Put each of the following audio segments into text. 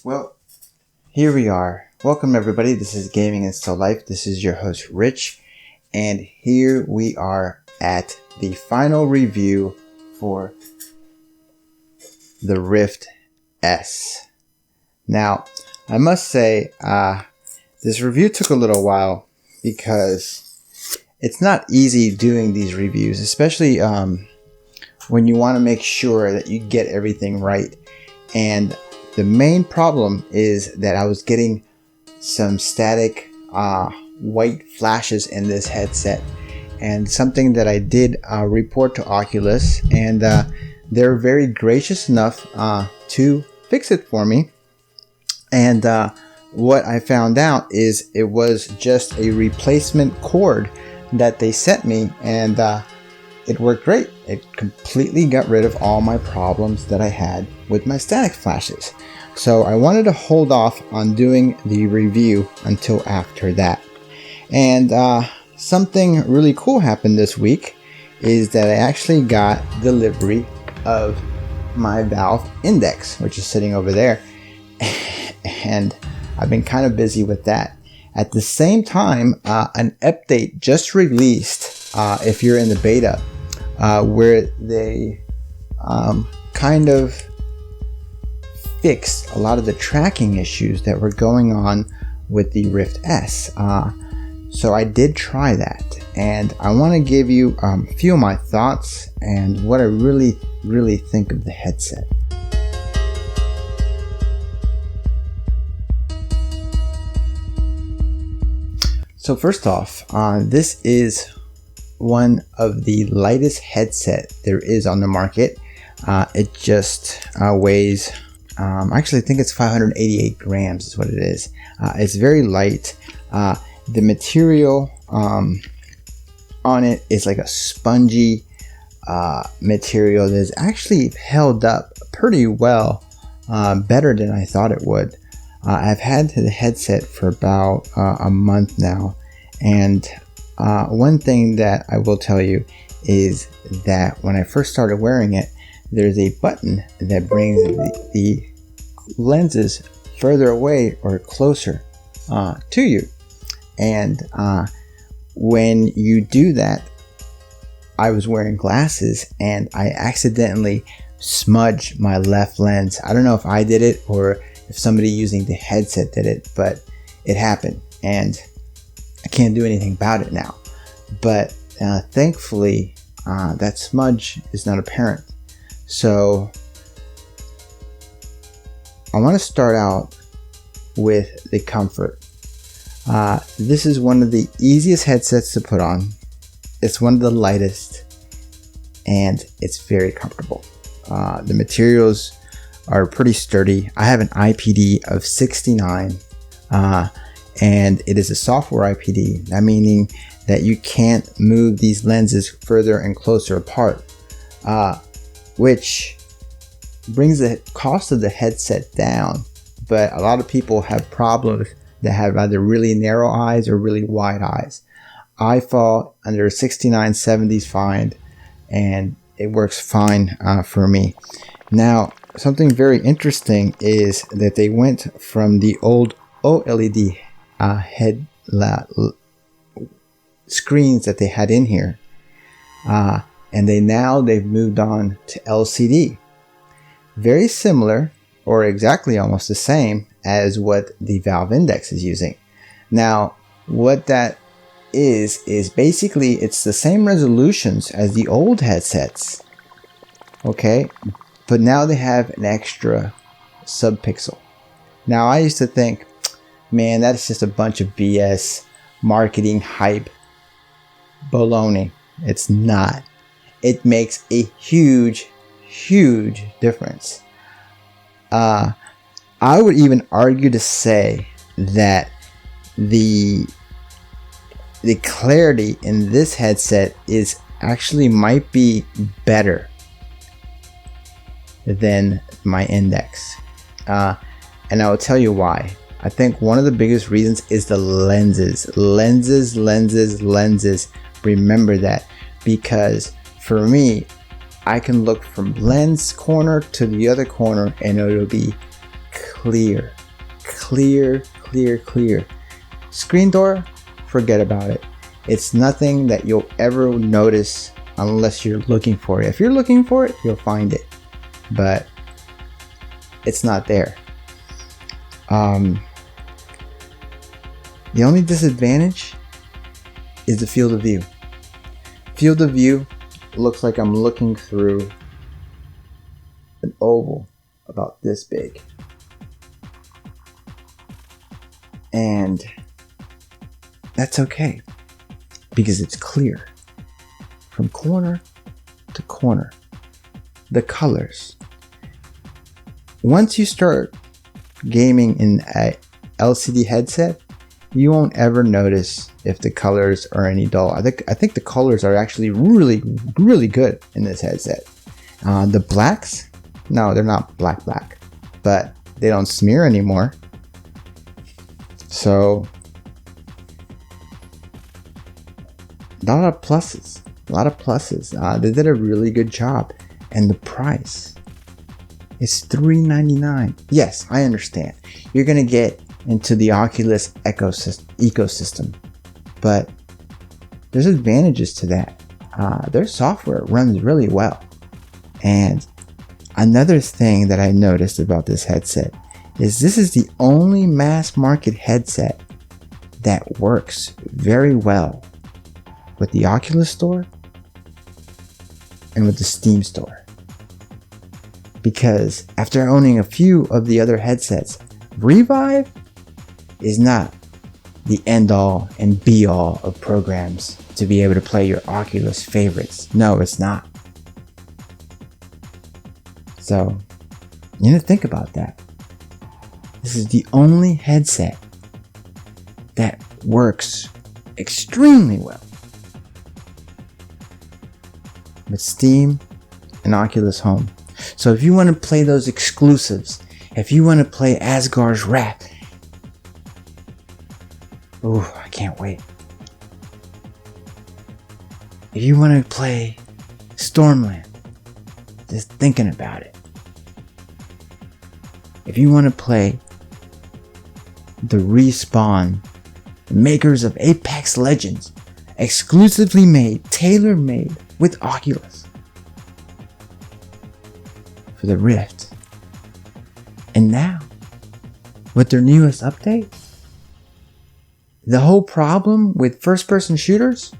Well, here we are. Welcome everybody. This is Gaming and Still Life. This is your host Rich, and here we are at the final review for the Rift S. Now, I must say, this review took a little while because it's not easy doing these reviews, especially when you want to make sure that you get everything right. And the main problem is that I was getting some static white flashes in this headset, and something that I did report to Oculus, and they're very gracious enough to fix it for me. And what I found out is it was just a replacement cord that they sent me, and it worked great. It completely got rid of all my problems that I had with my static flashes. So I wanted to hold off on doing the review until after that. And something really cool happened this week is that I actually got delivery of my Valve Index, which is sitting over there. And I've been kind of busy with that. At the same time, an update just released, if you're in the beta, where they kind of fixed a lot of the tracking issues that were going on with the Rift S. So I did try that, and I want to give you a few of my thoughts and what I really think of the headset. So first off, this is one of the lightest headset there is on the market. It just weighs, I actually think it's 588 grams is what it is. It's very light. The material on it is like a spongy material that is actually held up pretty well, better than I thought it would. I've had the headset for about a month now, and one thing that I will tell you is that when I first started wearing it, there's a button that brings the lenses further away or closer to you. And when you do that, I was wearing glasses and I accidentally smudged my left lens. I don't know if I did it or if somebody using the headset did it, but it happened and I can't do anything about it now. But thankfully, that smudge is not apparent. So I want to start out with the comfort. This is one of the easiest headsets to put on. It's one of the lightest, and it's very comfortable. The materials are pretty sturdy. I have an IPD of 69, and it is a software IPD, that meaning that you can't move these lenses further and closer apart, which brings the cost of the headset down. But a lot of people have problems that have either really narrow eyes or really wide eyes. I fall under 69, 70s fine, and it works fine for me. Now, something very interesting is that they went from the old OLED head screens that they had in here, and they've moved on to LCD. Very similar, or exactly almost the same as what the Valve Index is using. Now, what that is basically it's the same resolutions as the old headsets, okay, but now they have an extra subpixel. Now, I used to think, man, that's just a bunch of BS, marketing hype, baloney. It's not. It makes a huge difference. I would even argue to say that the clarity in this headset is actually might be better than my Index, and I will tell you why. I think one of the biggest reasons is the lenses. Remember that, because for me, I can look from lens corner to the other corner and it'll be clear. Clear, clear, clear. Screen door, forget about it. It's nothing that you'll ever notice unless you're looking for it. If you're looking for it, you'll find it. But it's not there. The only disadvantage is the field of view. Field of view looks like I'm looking through an oval about this big. And that's okay because it's clear from corner to corner. The colors. Once you start gaming in a LCD headset, you won't ever notice if the colors are any dull. I think the colors are actually really, really good in this headset. The blacks, no, they're not black, but they don't smear anymore. So, a lot of pluses. They did a really good job. And the price is $399. Yes, I understand. You're going to get into the Oculus ecosystem. But there's advantages to that. Their software runs really well. And another thing that I noticed about this headset is this is the only mass market headset that works very well with the Oculus Store and with the Steam Store. Because after owning a few of the other headsets, Revive is not the end all and be all of programs to be able to play your Oculus favorites. No, it's not. So, you need to think about that. This is the only headset that works extremely well with Steam and Oculus Home. So if you want to play those exclusives, if you want to play Asgard's Wrath, ooh, I can't wait. If you want to play Stormland, just thinking about it. If you want to play the Respawn, the makers of Apex Legends, exclusively made, tailor-made with Oculus for the Rift. And now, with their newest update, the whole problem with first-person shooters,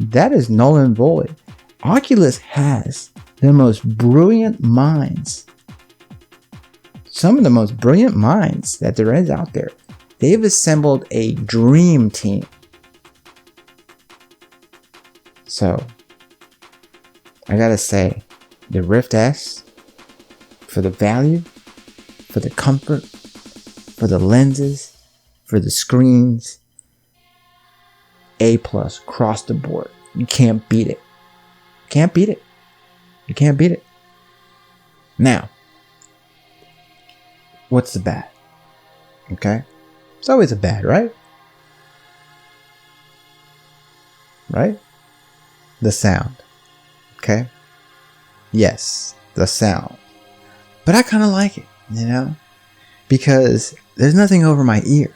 that is null and void. Oculus has the most brilliant minds. Some of the most brilliant minds that there is out there. They've assembled a dream team. So, I gotta say, the Rift S, for the value, for the comfort, for the lenses, for the screens, A+ across the board. You can't beat it. Can't beat it. You can't beat it. Now, what's the bad? Okay? It's always a bad, right? Right? The sound. Okay? Yes, the sound. But I kind of like it, you know? Because there's nothing over my ear.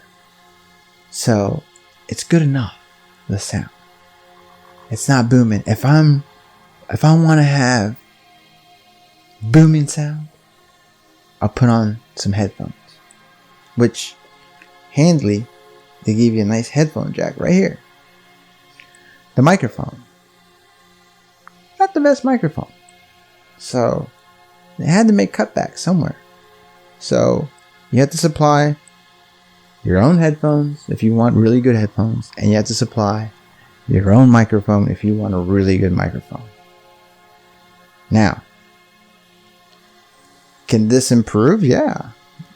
So, it's good enough, the sound. It's not booming. If I want to have booming sound, I'll put on some headphones. Which, handily, they give you a nice headphone jack right here. The microphone. Not the best microphone. So, they had to make cutbacks somewhere. So, you have to supply your own headphones if you want really good headphones. And you have to supply your own microphone if you want a really good microphone. Now, can this improve? Yeah.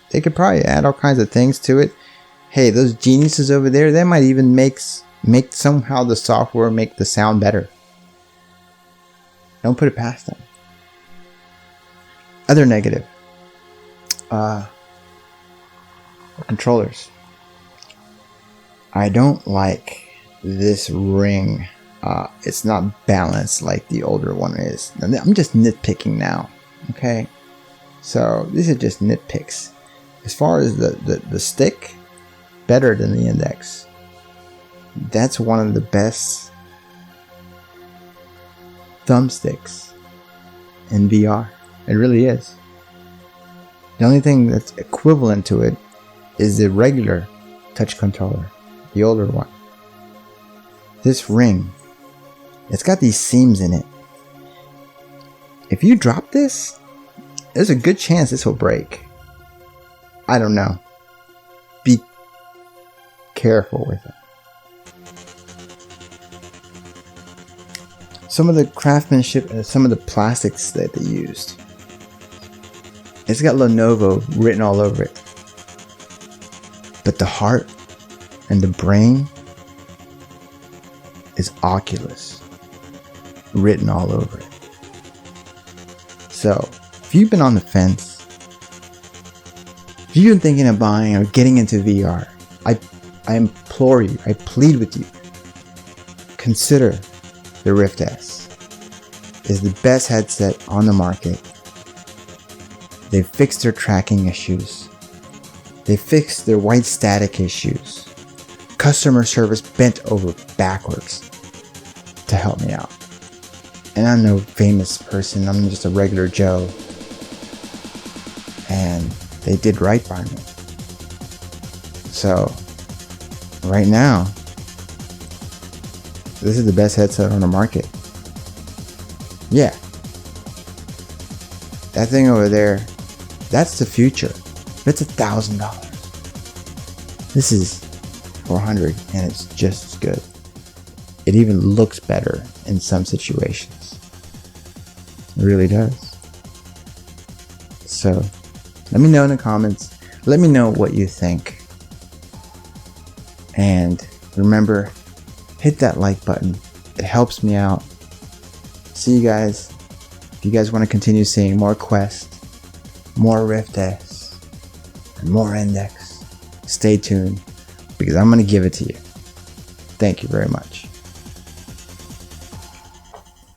They could probably add all kinds of things to it. Hey, those geniuses over there, they might even make somehow the software make the sound better. Don't put it past them. Other negative. Controllers. I don't like this ring. It's not balanced like the older one is. I'm just nitpicking now. Okay? So these are just nitpicks. As far as the stick, better than the index. That's one of the best thumbsticks in VR. It really is. The only thing that's equivalent to it is the regular touch controller, the older one. This ring, it's got these seams in it. If you drop this, there's a good chance this will break. I don't know. Be careful with it. Some of the craftsmanship and some of the plastics that they used. It's got Lenovo written all over it. But the heart and the brain is Oculus written all over it. So, if you've been on the fence, if you've been thinking of buying or getting into VR, I implore you, I plead with you, consider the Rift S. It's the best headset on the market. They've fixed their tracking issues. They fixed their white static issues. Customer service bent over backwards to help me out. And I'm no famous person, I'm just a regular Joe. And they did right by me. So, right now, this is the best headset on the market. Yeah. That thing over there, that's the future. It's $1,000. This is $400 and it's just as good. It even looks better in some situations. It really does. So, let me know in the comments. Let me know what you think. And remember, hit that like button. It helps me out. See you guys. If you guys want to continue seeing more Quest, more Rift S, and more Index, stay tuned because I'm going to give it to you. Thank you very much.